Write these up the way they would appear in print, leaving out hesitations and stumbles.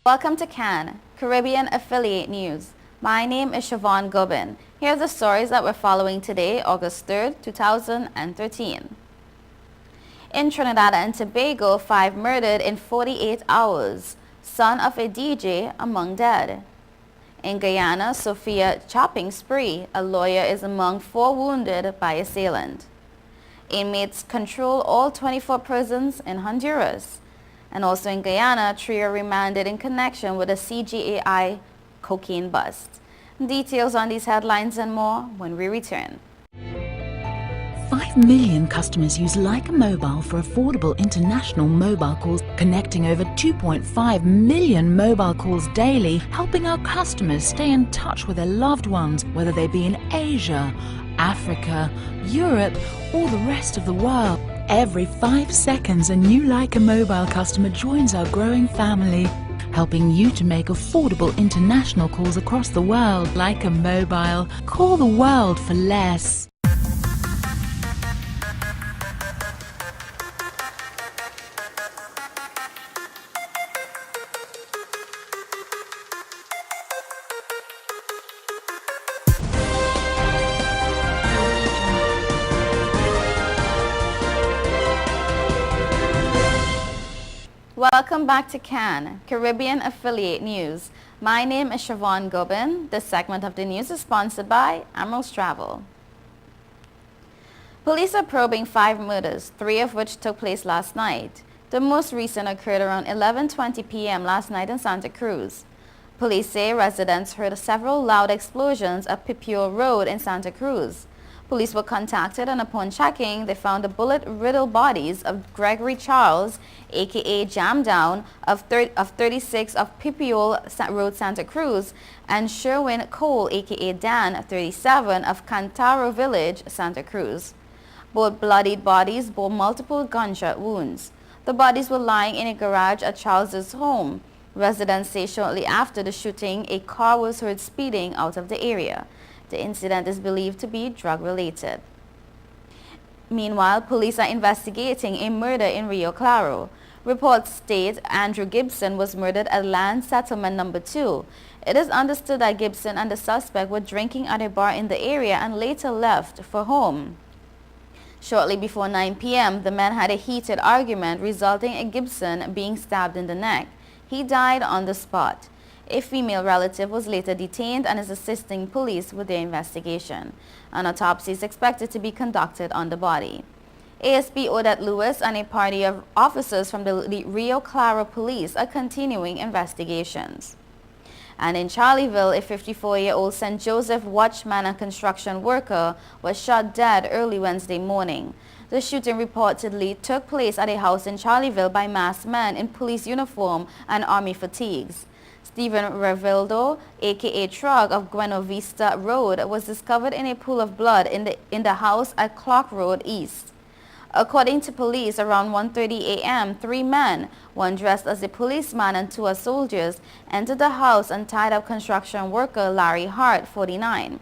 Welcome to CAN, Caribbean Affiliate News. My name is Siobhan Gubin. Here are the stories that we're following today, August 3rd, 2013. In Trinidad and Tobago, 5 murdered in 48 hours. Son of a DJ among dead. In Guyana, Sophia chopping spree. A lawyer is among 4 wounded by assailant. Inmates control all 24 prisons in Honduras. And also in Guyana, 3 are remanded in connection with a CGAI cocaine bust. Details on these headlines and more when we return. 5 million customers use Leica Mobile for affordable international mobile calls, connecting over 2.5 million mobile calls daily, helping our customers stay in touch with their loved ones, whether they be in Asia, Africa, Europe, or the rest of the world. Every 5 seconds, a new Leica Mobile customer joins our growing family, helping you to make affordable international calls across the world. Leica Mobile. Call the world for less. Welcome back to CAN, Caribbean Affiliate News. My name is Siobhan Gubin. This segment of the news is sponsored by Emerald's Travel. Police are probing 5 murders, 3 of which took place last night. The most recent occurred around 11:20 p.m. last night in Santa Cruz. Police say residents heard several loud explosions at Pipio Road in Santa Cruz. Police were contacted, and upon checking, they found the bullet-riddled bodies of Gregory Charles, aka Jam Down, of 36 of Pipio Road, Santa Cruz, and Sherwin Cole, aka Dan, 37 of Cantaro Village, Santa Cruz. Both bloodied bodies bore multiple gunshot wounds. The bodies were lying in a garage at Charles's home. Residents say shortly after the shooting, a car was heard speeding out of the area. The incident is believed to be drug-related. Meanwhile, police are investigating a murder in Rio Claro. Reports state Andrew Gibson was murdered at Land Settlement No. 2. It is understood that Gibson and the suspect were drinking at a bar in the area and later left for home. Shortly before 9 p.m., the men had a heated argument, resulting in Gibson being stabbed in the neck. He died on the spot. A female relative was later detained and is assisting police with their investigation. An autopsy is expected to be conducted on the body. ASP Odette Lewis and a party of officers from the Rio Claro police are continuing investigations. And in Charleville, a 54-year-old St. Joseph watchman and construction worker was shot dead early Wednesday morning. The shooting reportedly took place at a house in Charleville by masked men in police uniform and army fatigues. Stephen Revildo, aka Trug of Buena Vista Road, was discovered in a pool of blood in the house at Clark Road East. According to police, around 1:30 a.m., 3 men, one dressed as a policeman and 2 as soldiers, entered the house and tied up construction worker Larry Hart, 49.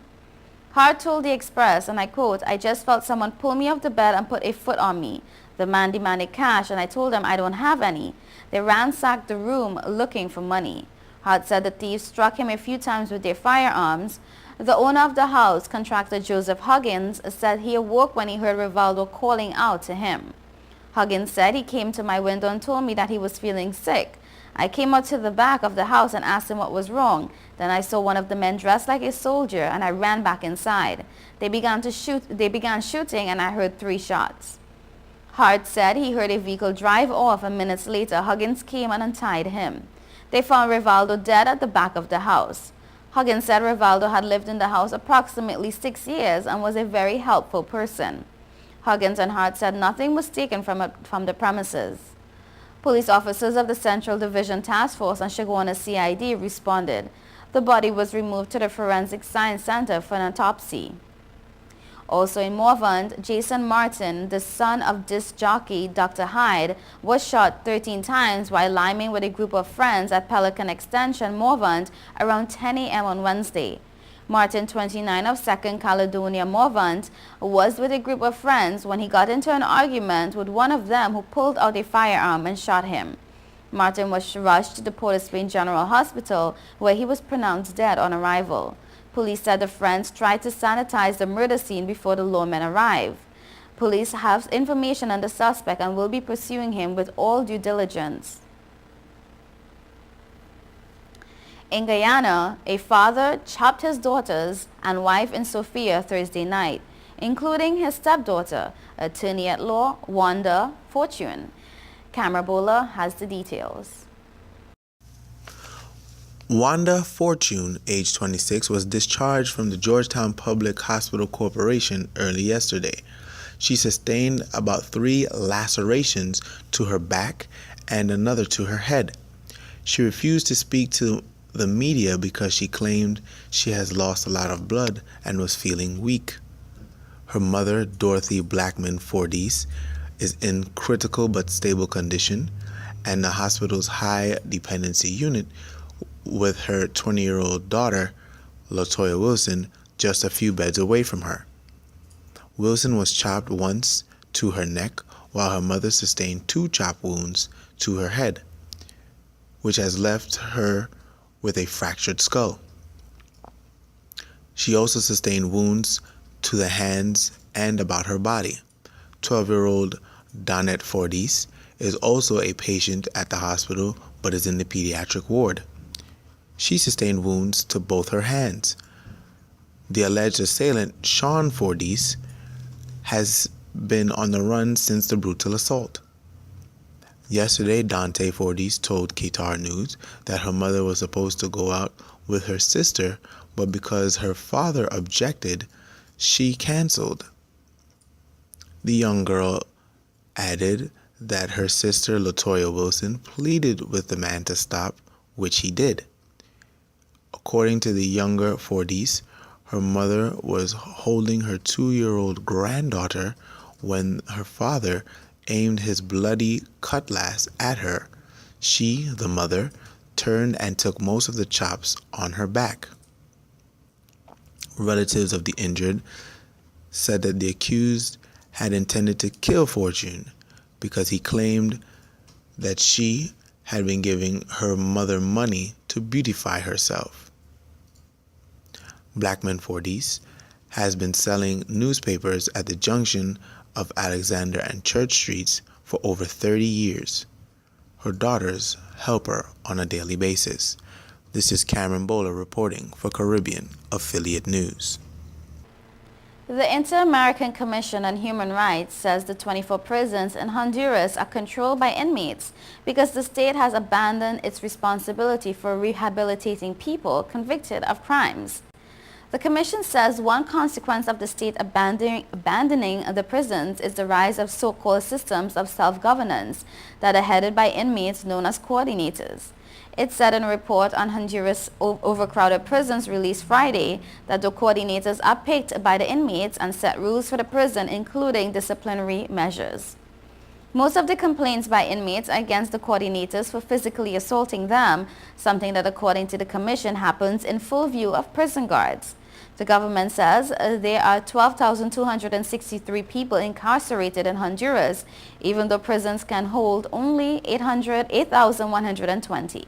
Hart told the Express, and I quote, "I just felt someone pull me off the bed and put a foot on me. The man demanded cash and I told him I don't have any. They ransacked the room looking for money." Hart said the thieves struck him a few times with their firearms. The owner of the house, contractor Joseph Huggins, said he awoke when he heard Rivaldo calling out to him. Huggins said he came to my window and told me that he was feeling sick. I came out to the back of the house and asked him what was wrong. Then I saw one of the men dressed like a soldier and I ran back inside. They began shooting and I heard 3 shots. Hart said he heard a vehicle drive off and minutes later Huggins came and untied him. They found Rivaldo dead at the back of the house. Huggins said Rivaldo had lived in the house approximately 6 years and was a very helpful person. Huggins and Hart said nothing was taken from the premises. Police officers of the Central Division Task Force and Chaguanas CID responded. The body was removed to the Forensic Science Center for an autopsy. Also in Morvant, Jason Martin, the son of disc jockey Dr. Hyde, was shot 13 times while liming with a group of friends at Pelican Extension, Morvant, around 10 a.m. on Wednesday. Martin, 29, of 2nd Caledonia, Morvant, was with a group of friends when he got into an argument with one of them who pulled out a firearm and shot him. Martin was rushed to the Port of Spain General Hospital, where he was pronounced dead on arrival. Police said the friends tried to sanitize the murder scene before the lawmen arrived. Police have information on the suspect and will be pursuing him with all due diligence. In Guyana, a father chopped his daughters and wife in Sofia Thursday night, including his stepdaughter, attorney-at-law Wanda Fortune. Camerabola has the details. Wanda Fortune, age 26, was discharged from the Georgetown Public Hospital Corporation early yesterday. She sustained about 3 lacerations to her back and another to her head. She refused to speak to the media because she claimed she has lost a lot of blood and was feeling weak. Her mother, Dorothy Blackman Fordyce, is in critical but stable condition, and the hospital's high dependency unit with her 20-year-old daughter, Latoya Wilson, just a few beds away from her. Wilson was chopped once to her neck, while her mother sustained 2 chop wounds to her head, which has left her with a fractured skull. She also sustained wounds to the hands and about her body. 12-year-old Donette Fordyce is also a patient at the hospital but is in the pediatric ward. She sustained wounds to both her hands. The alleged assailant, Sean Fordyce, has been on the run since the brutal assault. Yesterday, Dante Fordyce told Qatar News that her mother was supposed to go out with her sister, but because her father objected, she canceled. The young girl added that her sister, Latoya Wilson, pleaded with the man to stop, which he did. According to the younger Fordyce, her mother was holding her 2-year-old granddaughter when her father aimed his bloody cutlass at her. She, the mother, turned and took most of the chops on her back. Relatives of the injured said that the accused had intended to kill Fortune because he claimed that she had been giving her mother money to beautify herself. Blackman Fordyce has been selling newspapers at the junction of Alexander and Church Streets for over 30 years. Her daughters help her on a daily basis. This is Cameron Bowler reporting for Caribbean Affiliate News. The Inter-American Commission on Human Rights says the 24 prisons in Honduras are controlled by inmates because the state has abandoned its responsibility for rehabilitating people convicted of crimes. The Commission says one consequence of the state abandoning the prisons is the rise of so-called systems of self-governance that are headed by inmates known as coordinators. It said in a report on Honduras' overcrowded prisons released Friday that the coordinators are picked by the inmates and set rules for the prison, including disciplinary measures. Most of the complaints by inmates are against the coordinators for physically assaulting them, something that, according to the Commission, happens in full view of prison guards. The government says there are 12,263 people incarcerated in Honduras, even though prisons can hold only 8,120.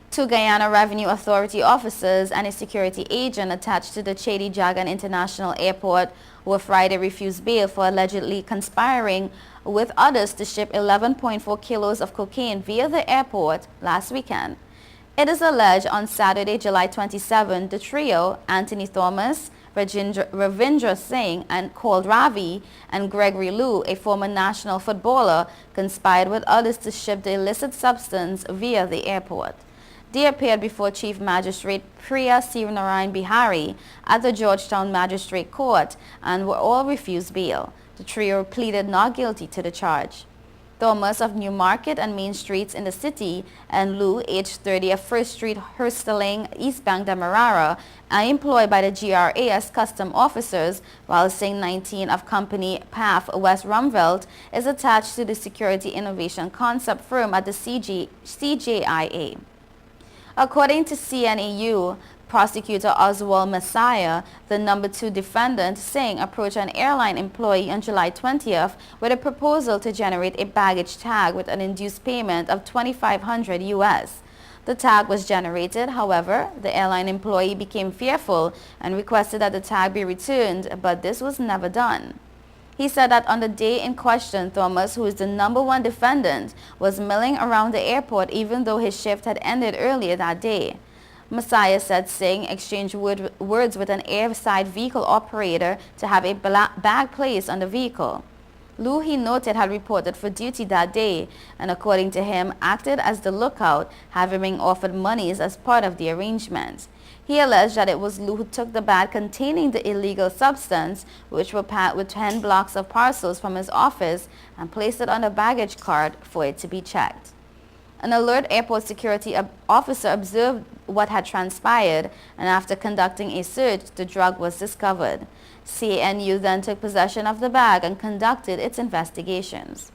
2 Guyana Revenue Authority officers and a security agent attached to the Chady Jagan International Airport were Friday refused bail for allegedly conspiring with others to ship 11.4 kilos of cocaine via the airport last weekend. It is alleged on Saturday, July 27, the trio, Anthony Thomas, Ravindra Singh, and called Ravi, and Gregory Liu, a former national footballer, conspired with others to ship the illicit substance via the airport. They appeared before Chief Magistrate Priya Sivanarayan Bihari at the Georgetown Magistrate Court and were all refused bail. The trio pleaded not guilty to the charge. Thomas of Newmarket and Main Streets in the city and Liu, aged 30, of First Street, Hursteling, East Bank, Demerara, are employed by the GRA as custom officers, while Singh, 19, of Company Path, West Rumvelt, is attached to the Security Innovation Concept firm at the CJIA. According to CNAU, Prosecutor Oswald Messiah, the number 2 defendant, Singh, approached an airline employee on July 20th with a proposal to generate a baggage tag with an induced payment of $2,500 US. The tag was generated. However, the airline employee became fearful and requested that the tag be returned, but this was never done. He said that on the day in question, Thomas, who is the number 1 defendant, was milling around the airport even though his shift had ended earlier that day. Messiah said Singh exchanged words with an airside vehicle operator to have a bag placed on the vehicle. Lou, he noted, had reported for duty that day and, according to him, acted as the lookout, having been offered monies as part of the arrangement. He alleged that it was Lou who took the bag containing the illegal substance, which were packed with 10 blocks of parcels, from his office and placed it on a baggage cart for it to be checked. An alert airport security officer observed what had transpired, and after conducting a search, the drug was discovered. CANU then took possession of the bag and conducted its investigations.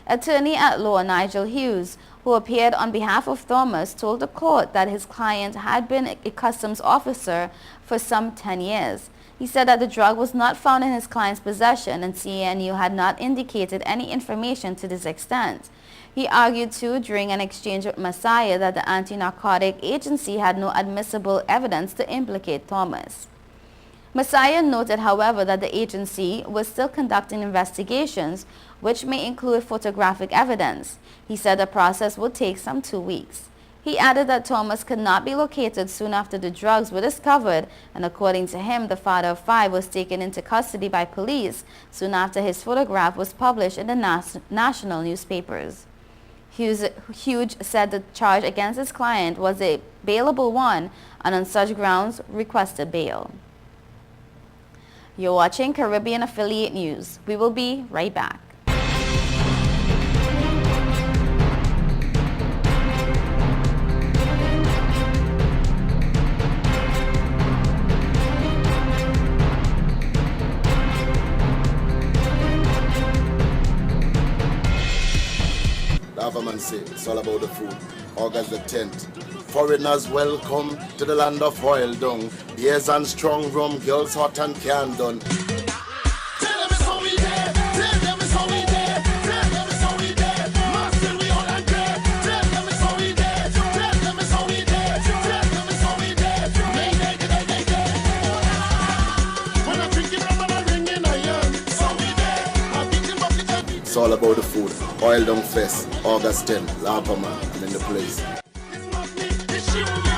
Attorney at law Nigel Hughes, who appeared on behalf of Thomas, told the court that his client had been a customs officer for some 10 years. He said that the drug was not found in his client's possession and CANU had not indicated any information to this extent. He argued too during an exchange with Messiah that the anti-narcotic agency had no admissible evidence to implicate Thomas. Messiah noted, however, that the agency was still conducting investigations, which may include photographic evidence. He said the process would take some 2 weeks. He added that Thomas could not be located soon after the drugs were discovered, and according to him, the father of 5 was taken into custody by police soon after his photograph was published in the national newspapers. Hughes said the charge against his client was a bailable one and on such grounds requested bail. You're watching Caribbean Affiliate News. We will be right back. Government say it's all about the food. August the 10th. Foreigners welcome to the land of oil dung. Beers and strong rum, girls hot and can done. Tell them it's how we there. Tell them it's how we there. Tell them it's how we there. Master we all and there. Tell them it's how we there. Tell them it's how we there. Tell them it's how we there. They. When I drink it, I'm ringing iron. So we there. I'm beating bucket every. It's all about the food. Oil dung fest, August 10th, Lapama, and in the place. It's not me, it's you.